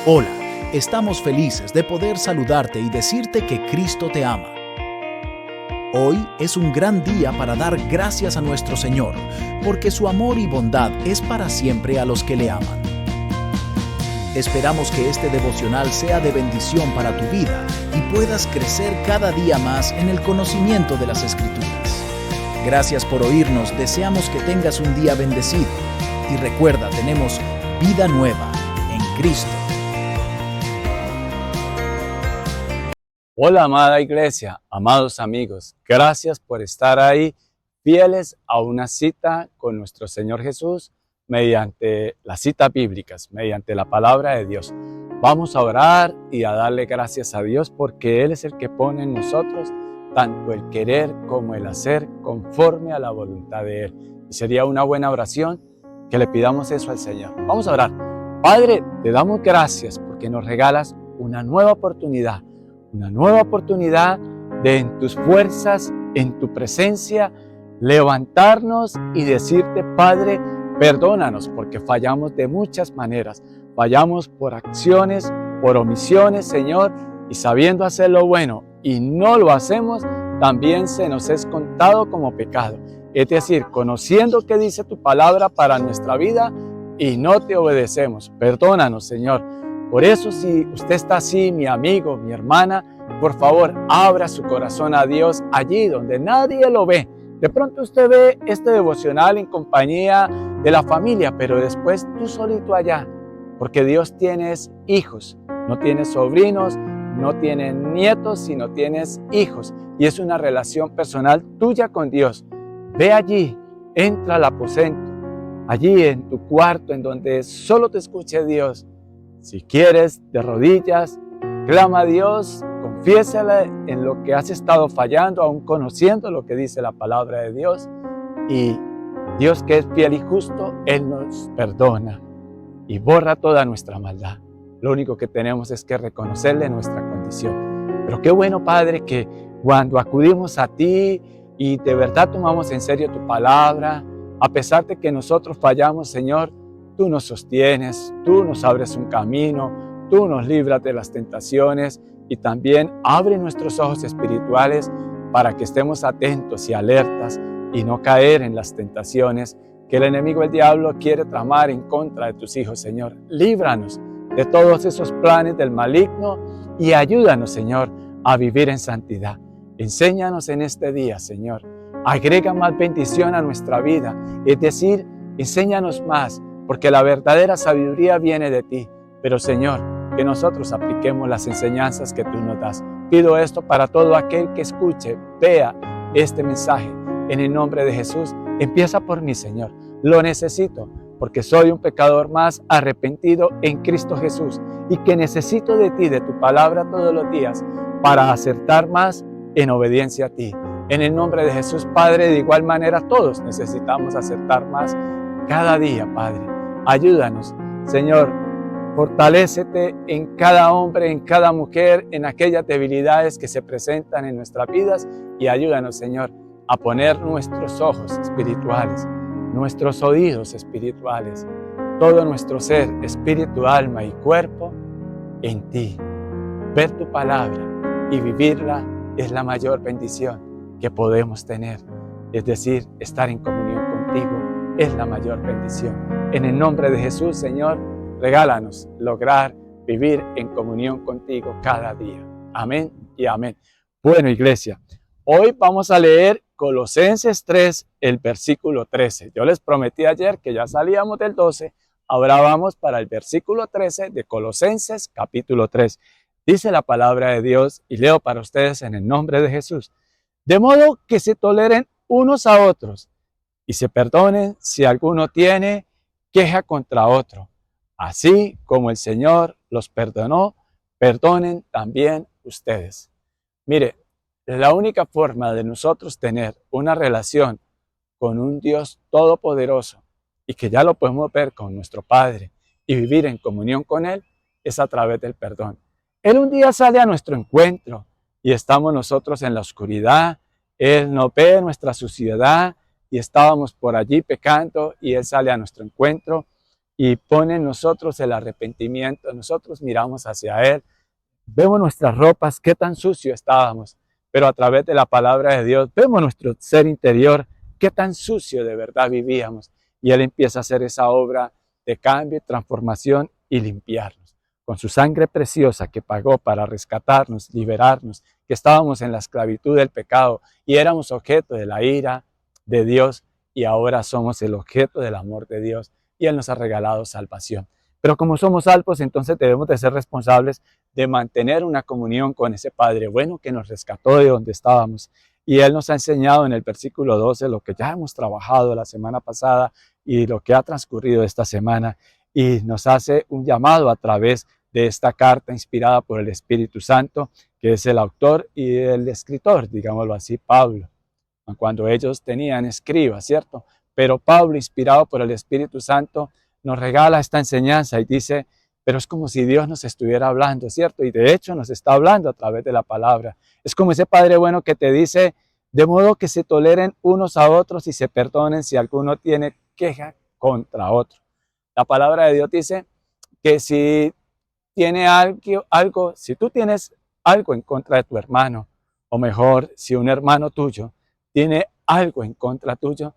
Hola, estamos felices de poder saludarte y decirte que Cristo te ama. Hoy es un gran día para dar gracias a nuestro Señor, porque su amor y bondad es para siempre a los que le aman. Esperamos que este devocional sea de bendición para tu vida y puedas crecer cada día más en el conocimiento de las Escrituras. Gracias por oírnos, deseamos que tengas un día bendecido. Y recuerda, tenemos vida nueva en Cristo. Hola, amada iglesia, amados amigos, gracias por estar ahí, fieles a una cita con nuestro Señor Jesús, mediante las citas bíblicas, mediante la palabra de Dios. Vamos a orar y a darle gracias a Dios porque Él es el que pone en nosotros tanto el querer como el hacer conforme a la voluntad de Él. Y sería una buena oración que le pidamos eso al Señor. Vamos a orar. Padre, te damos gracias porque nos regalas una nueva oportunidad de en tus fuerzas, en tu presencia, levantarnos y decirte, Padre, perdónanos porque fallamos de muchas maneras. Fallamos por acciones, por omisiones, Señor, y sabiendo hacer lo bueno y no lo hacemos, también se nos es contado como pecado. Es decir, conociendo qué dice tu palabra para nuestra vida y no te obedecemos. Perdónanos, Señor. Por eso, si usted está así, mi amigo, mi hermana, por favor, abra su corazón a Dios allí donde nadie lo ve. De pronto usted ve este devocional en compañía de la familia, pero después tú solito allá, porque Dios tienes hijos, no tienes sobrinos, no tienes nietos, sino tienes hijos. Y es una relación personal tuya con Dios. Ve allí, entra al aposento, allí en tu cuarto, en donde solo te escuche Dios. Si quieres, de rodillas, clama a Dios, confiésale en lo que has estado fallando, aún conociendo lo que dice la palabra de Dios. Y Dios, que es fiel y justo, Él nos perdona y borra toda nuestra maldad. Lo único que tenemos es que reconocerle nuestra condición. Pero qué bueno, Padre, que cuando acudimos a ti y de verdad tomamos en serio tu palabra, a pesar de que nosotros fallamos, Señor, tú nos sostienes, tú nos abres un camino, tú nos libras de las tentaciones y también abre nuestros ojos espirituales para que estemos atentos y alertas y no caer en las tentaciones que el enemigo, el diablo, quiere tramar en contra de tus hijos, Señor. Líbranos de todos esos planes del maligno y ayúdanos, Señor, a vivir en santidad. Enséñanos en este día, Señor. Agrega más bendición a nuestra vida, es decir, enséñanos más, porque la verdadera sabiduría viene de ti. Pero, Señor, que nosotros apliquemos las enseñanzas que tú nos das. Pido esto para todo aquel que escuche, vea este mensaje. En el nombre de Jesús, empieza por mí, Señor. Lo necesito, porque soy un pecador más arrepentido en Cristo Jesús y que necesito de ti, de tu palabra todos los días, para acertar más en obediencia a ti. En el nombre de Jesús, Padre, de igual manera todos necesitamos acertar más cada día, Padre. Ayúdanos, Señor, fortalécete en cada hombre, en cada mujer, en aquellas debilidades que se presentan en nuestras vidas y ayúdanos, Señor, a poner nuestros ojos espirituales, nuestros oídos espirituales, todo nuestro ser, espíritu, alma y cuerpo en ti. Ver tu palabra y vivirla es la mayor bendición que podemos tener. Es decir, estar en comunión contigo es la mayor bendición. En el nombre de Jesús, Señor, regálanos lograr vivir en comunión contigo cada día. Amén y amén. Bueno, iglesia, hoy vamos a leer Colosenses 3, el versículo 13. Yo les prometí ayer que ya salíamos del 12, ahora vamos para el versículo 13 de Colosenses capítulo 3. Dice la palabra de Dios y leo para ustedes en el nombre de Jesús. De modo que se toleren unos a otros y se perdonen si alguno tiene queja contra otro. Así como el Señor los perdonó, perdonen también ustedes. Mire, la única forma de nosotros tener una relación con un Dios todopoderoso y que ya lo podemos ver con nuestro Padre y vivir en comunión con Él es a través del perdón. Él un día sale a nuestro encuentro y estamos nosotros en la oscuridad. Él nos ve nuestra suciedad y estábamos por allí pecando y Él sale a nuestro encuentro y pone en nosotros el arrepentimiento. Nosotros miramos hacia Él, vemos nuestras ropas, qué tan sucio estábamos, pero a través de la palabra de Dios vemos nuestro ser interior, qué tan sucio de verdad vivíamos. Y Él empieza a hacer esa obra de cambio, transformación y limpiarnos. Con su sangre preciosa que pagó para rescatarnos, liberarnos, que estábamos en la esclavitud del pecado y éramos objeto de la ira de Dios y ahora somos el objeto del amor de Dios y Él nos ha regalado salvación. Pero como somos salvos, entonces debemos de ser responsables de mantener una comunión con ese Padre bueno que nos rescató de donde estábamos. Y Él nos ha enseñado en el versículo 12 lo que ya hemos trabajado la semana pasada y lo que ha transcurrido esta semana. Y nos hace un llamado a través de esta carta inspirada por el Espíritu Santo, que es el autor y el escritor, digámoslo así, Pablo. Cuando ellos tenían escribas, ¿cierto? Pero Pablo, inspirado por el Espíritu Santo, nos regala esta enseñanza y dice, pero es como si Dios nos estuviera hablando, ¿cierto? Y de hecho nos está hablando a través de la palabra. Es como ese Padre bueno que te dice, de modo que se toleren unos a otros y se perdonen si alguno tiene queja contra otro. La palabra de Dios dice que si tiene algo, si tú tienes algo en contra de tu hermano, o mejor, si un hermano tuyo tiene algo en contra tuyo,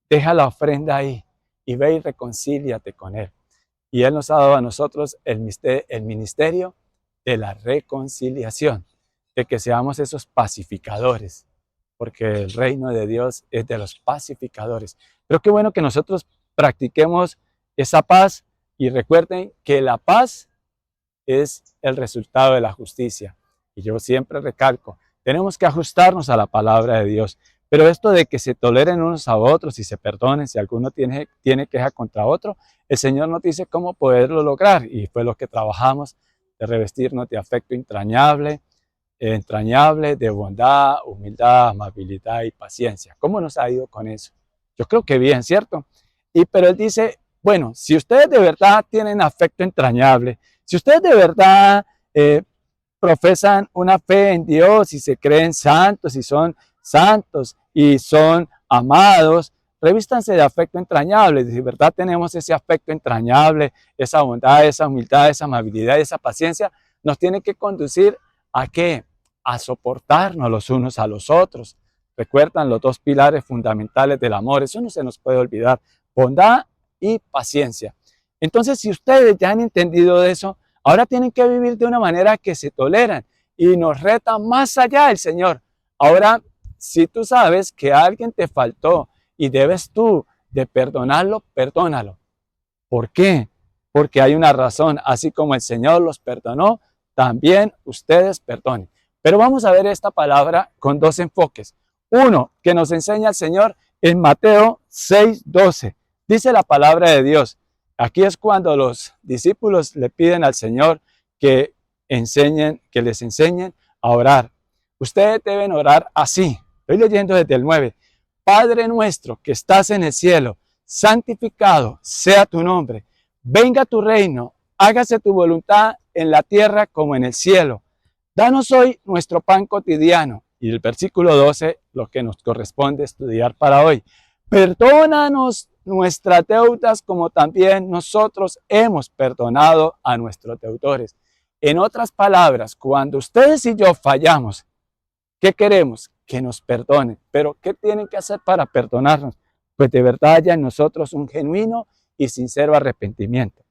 deja la ofrenda ahí y ve y reconcíliate con él. Y Él nos ha dado a nosotros el ministerio de la reconciliación, de que seamos esos pacificadores, porque el reino de Dios es de los pacificadores. Pero qué bueno que nosotros practiquemos esa paz y recuerden que la paz es el resultado de la justicia. Y yo siempre recalco, tenemos que ajustarnos a la palabra de Dios. Pero esto de que se toleren unos a otros y se perdonen si alguno tiene queja contra otro, el Señor nos dice cómo poderlo lograr. Y fue lo que trabajamos, de revestirnos de afecto entrañable, de bondad, humildad, amabilidad y paciencia. ¿Cómo nos ha ido con eso? Yo creo que bien, ¿cierto? Pero Él dice, bueno, si ustedes de verdad tienen afecto entrañable, si ustedes de verdad profesan una fe en Dios y se creen santos y son santos y son amados, revístanse de afecto entrañable. Si de verdad tenemos ese afecto entrañable, esa bondad, esa humildad, esa amabilidad, esa paciencia, nos tiene que conducir ¿a qué? A soportarnos los unos a los otros. Recuerdan los dos pilares fundamentales del amor, eso no se nos puede olvidar, bondad y paciencia. Entonces, si ustedes ya han entendido eso, ahora tienen que vivir de una manera que se toleran y nos reta más allá el Señor. Ahora, si tú sabes que alguien te faltó y debes tú de perdonarlo, perdónalo. ¿Por qué? Porque hay una razón. Así como el Señor los perdonó, también ustedes perdonen. Pero vamos a ver esta palabra con dos enfoques. Uno, que nos enseña el Señor en Mateo 6:12. Dice la palabra de Dios. Aquí es cuando los discípulos le piden al Señor que les enseñen a orar. Ustedes deben orar así. Estoy leyendo desde el 9. Padre nuestro que estás en el cielo, santificado sea tu nombre. Venga tu reino, hágase tu voluntad en la tierra como en el cielo. Danos hoy nuestro pan cotidiano. Y el versículo 12, lo que nos corresponde estudiar para hoy. Perdónanos nuestras deudas como también nosotros hemos perdonado a nuestros deudores. En otras palabras, cuando ustedes y yo fallamos, ¿qué queremos? Que nos perdonen. Pero ¿qué tienen que hacer para perdonarnos? Pues de verdad haya en nosotros un genuino y sincero arrepentimiento.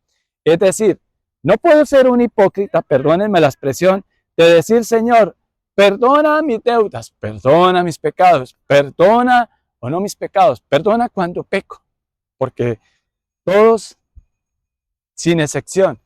Es decir, no puedo ser un hipócrita, perdónenme la expresión, de decir, Señor, perdona mis deudas, perdona mis pecados, perdona o no mis pecados, perdona cuando peco. Porque todos, sin excepción,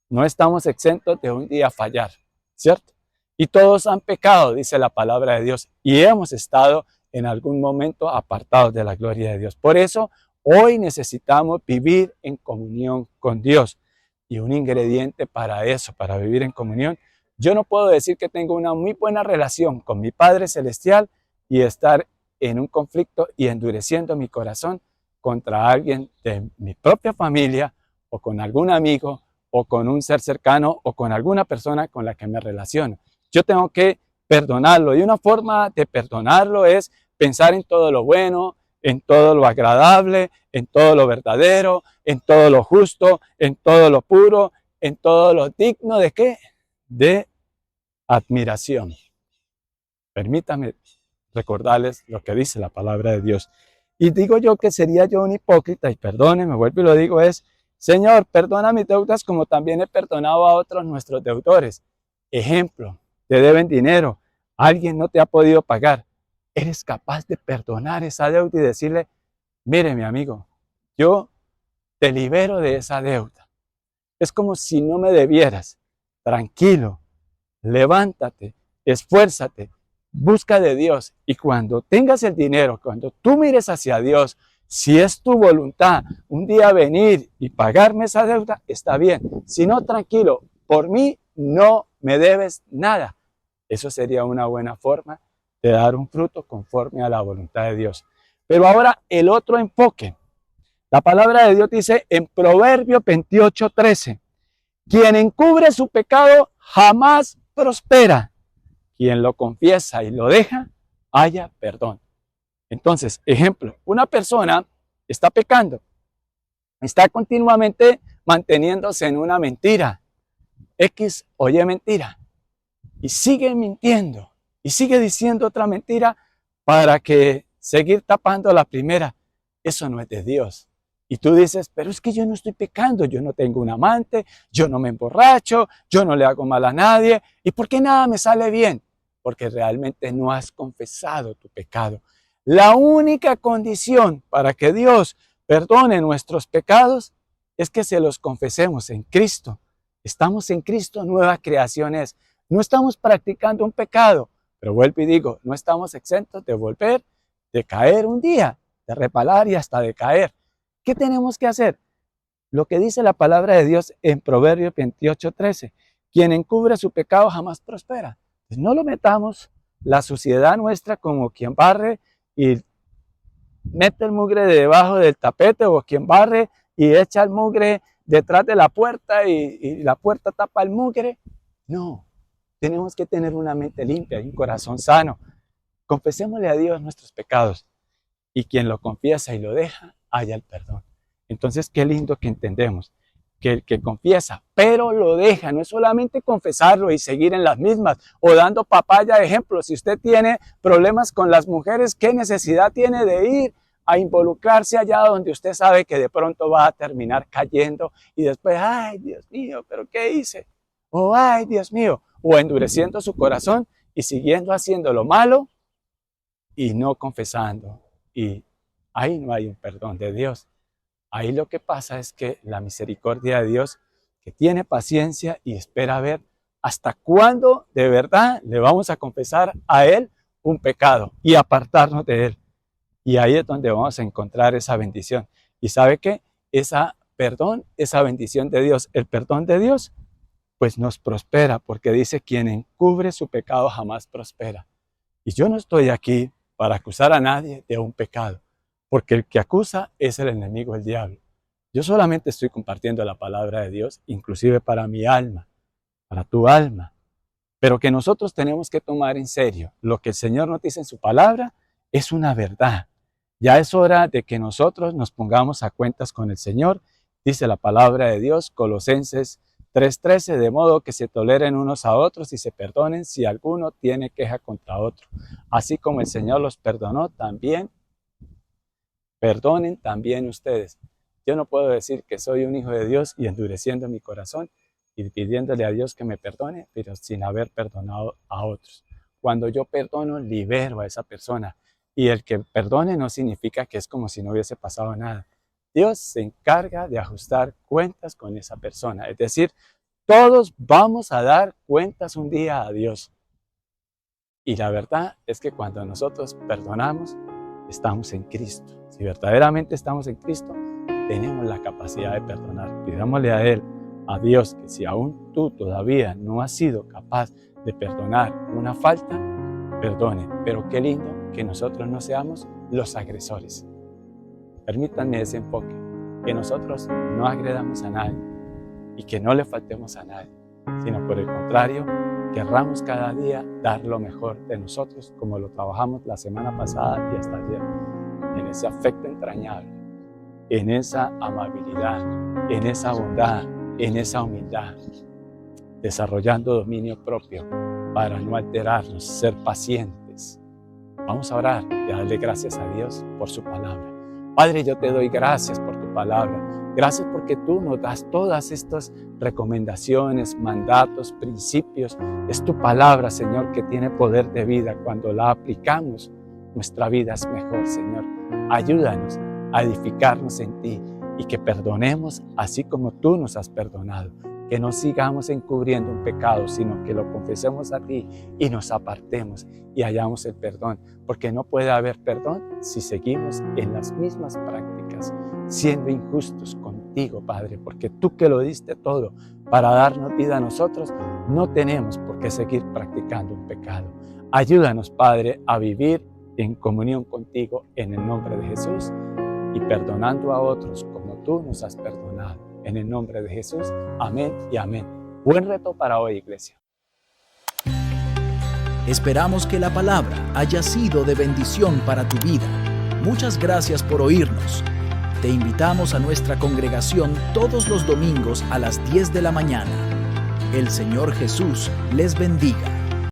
no estamos exentos de un día fallar, ¿cierto? Y todos han pecado, dice la palabra de Dios, y hemos estado en algún momento apartados de la gloria de Dios. Por eso, hoy necesitamos vivir en comunión con Dios. Y un ingrediente para eso, para vivir en comunión, yo no puedo decir que tengo una muy buena relación con mi Padre Celestial y estar en un conflicto y endureciendo mi corazón contra alguien de mi propia familia o con algún amigo o con un ser cercano o con alguna persona con la que me relaciono. Yo tengo que perdonarlo y una forma de perdonarlo es pensar en todo lo bueno, en todo lo agradable, en todo lo verdadero, en todo lo justo, en todo lo puro, en todo lo digno ¿de qué? De admiración. Permítame recordarles lo que dice la palabra de Dios. Y digo yo que sería yo un hipócrita, y perdónenme, vuelvo y lo digo, es, Señor, perdona mis deudas como también he perdonado a otros nuestros deudores. Ejemplo, te deben dinero, alguien no te ha podido pagar. ¿Eres capaz de perdonar esa deuda y decirle, mire mi amigo, yo te libero de esa deuda? Es como si no me debieras. Tranquilo, levántate, esfuérzate, busca de Dios, y cuando tengas el dinero, cuando tú mires hacia Dios, si es tu voluntad un día venir y pagarme esa deuda, está bien. Si no, tranquilo, por mí no me debes nada. Eso sería una buena forma de dar un fruto conforme a la voluntad de Dios. Pero ahora el otro enfoque. La palabra de Dios dice en Proverbios 28:13, quien encubre su pecado jamás prospera. Quien lo confiesa y lo deja, haya perdón. Entonces, ejemplo, una persona está pecando, está continuamente manteniéndose en una mentira, X oye mentira, y sigue mintiendo, y sigue diciendo otra mentira para que seguir tapando la primera. Eso no es de Dios. Y tú dices, pero es que yo no estoy pecando, yo no tengo un amante, yo no me emborracho, yo no le hago mal a nadie. ¿Y por qué nada me sale bien? Porque realmente no has confesado tu pecado. La única condición para que Dios perdone nuestros pecados es que se los confesemos en Cristo. Estamos en Cristo, nueva creación es. No estamos practicando un pecado, pero vuelvo y digo, no estamos exentos de volver, de caer un día, de reparar y hasta de caer. ¿Qué tenemos que hacer? Lo que dice la palabra de Dios en Proverbios 28:13. Quien encubre su pecado jamás prospera. Pues no lo metamos la suciedad nuestra como quien barre y mete el mugre debajo del tapete, o quien barre y echa el mugre detrás de la puerta y la puerta tapa el mugre. No, tenemos que tener una mente limpia y un corazón sano. Confesémosle a Dios nuestros pecados, y quien lo confiesa y lo deja, haya el perdón. Entonces, qué lindo que entendemos que el que confiesa, pero lo deja, no es solamente confesarlo y seguir en las mismas, o dando papaya de ejemplo. Si usted tiene problemas con las mujeres, ¿qué necesidad tiene de ir a involucrarse allá donde usted sabe que de pronto va a terminar cayendo y después, ay, Dios mío, ¿pero qué hice? O, ay, Dios mío, o endureciendo su corazón y siguiendo haciendo lo malo y no confesando? Y ahí no hay un perdón de Dios. Ahí lo que pasa es que la misericordia de Dios, que tiene paciencia y espera ver hasta cuándo de verdad le vamos a confesar a Él un pecado y apartarnos de Él. Y ahí es donde vamos a encontrar esa bendición. ¿Y sabe qué? Esa perdón, esa bendición de Dios, el perdón de Dios, pues nos prospera, porque dice, quien encubre su pecado jamás prospera. Y yo no estoy aquí para acusar a nadie de un pecado, porque el que acusa es el enemigo, el diablo. Yo solamente estoy compartiendo la palabra de Dios, inclusive para mi alma, para tu alma, pero que nosotros tenemos que tomar en serio lo que el Señor nos dice en su palabra. Es una verdad. Ya es hora de que nosotros nos pongamos a cuentas con el Señor. Dice la palabra de Dios, Colosenses 3:13, de modo que se toleren unos a otros y se perdonen si alguno tiene queja contra otro. Así como el Señor los perdonó, también perdonen también ustedes. Yo no puedo decir que soy un hijo de Dios y endureciendo mi corazón y pidiéndole a Dios que me perdone, pero sin haber perdonado a otros. Cuando yo perdono, libero a esa persona. Y el que perdone no significa que es como si no hubiese pasado nada. Dios se encarga de ajustar cuentas con esa persona. Es decir, todos vamos a dar cuentas un día a Dios. Y la verdad es que cuando nosotros perdonamos, estamos en Cristo. Si verdaderamente estamos en Cristo, tenemos la capacidad de perdonar. Pidámosle a Él, a Dios, que si aún tú todavía no has sido capaz de perdonar una falta, perdone. Pero qué lindo que nosotros no seamos los agresores. Permítanme ese enfoque, que nosotros no agredamos a nadie y que no le faltemos a nadie, sino por el contrario, querramos cada día dar lo mejor de nosotros, como lo trabajamos la semana pasada y hasta ayer. en ese afecto entrañable, en esa amabilidad, en esa bondad, en esa humildad, desarrollando dominio propio para no alterarnos, ser pacientes. Vamos a orar y a darle gracias a Dios por su palabra. Padre, yo te doy gracias por tu palabra. Gracias porque tú nos das todas estas recomendaciones, mandatos, principios. Es tu palabra, Señor, que tiene poder de vida. Cuando la aplicamos, nuestra vida es mejor, Señor. Ayúdanos a edificarnos en ti y que perdonemos así como tú nos has perdonado. Que no sigamos encubriendo un pecado, sino que lo confesemos a ti y nos apartemos y hallamos el perdón. Porque no puede haber perdón si seguimos en las mismas prácticas, siendo injustos contigo, Padre, porque tú que lo diste todo para darnos vida a nosotros, no tenemos por qué seguir practicando un pecado. Ayúdanos, Padre, a vivir en comunión contigo en el nombre de Jesús y perdonando a otros como tú nos has perdonado. En el nombre de Jesús, amén y amén. Buen reto para hoy, iglesia. Esperamos que la palabra haya sido de bendición para tu vida. Muchas gracias por oírnos. Te invitamos a nuestra congregación todos los domingos a las 10 de la mañana. El Señor Jesús les bendiga.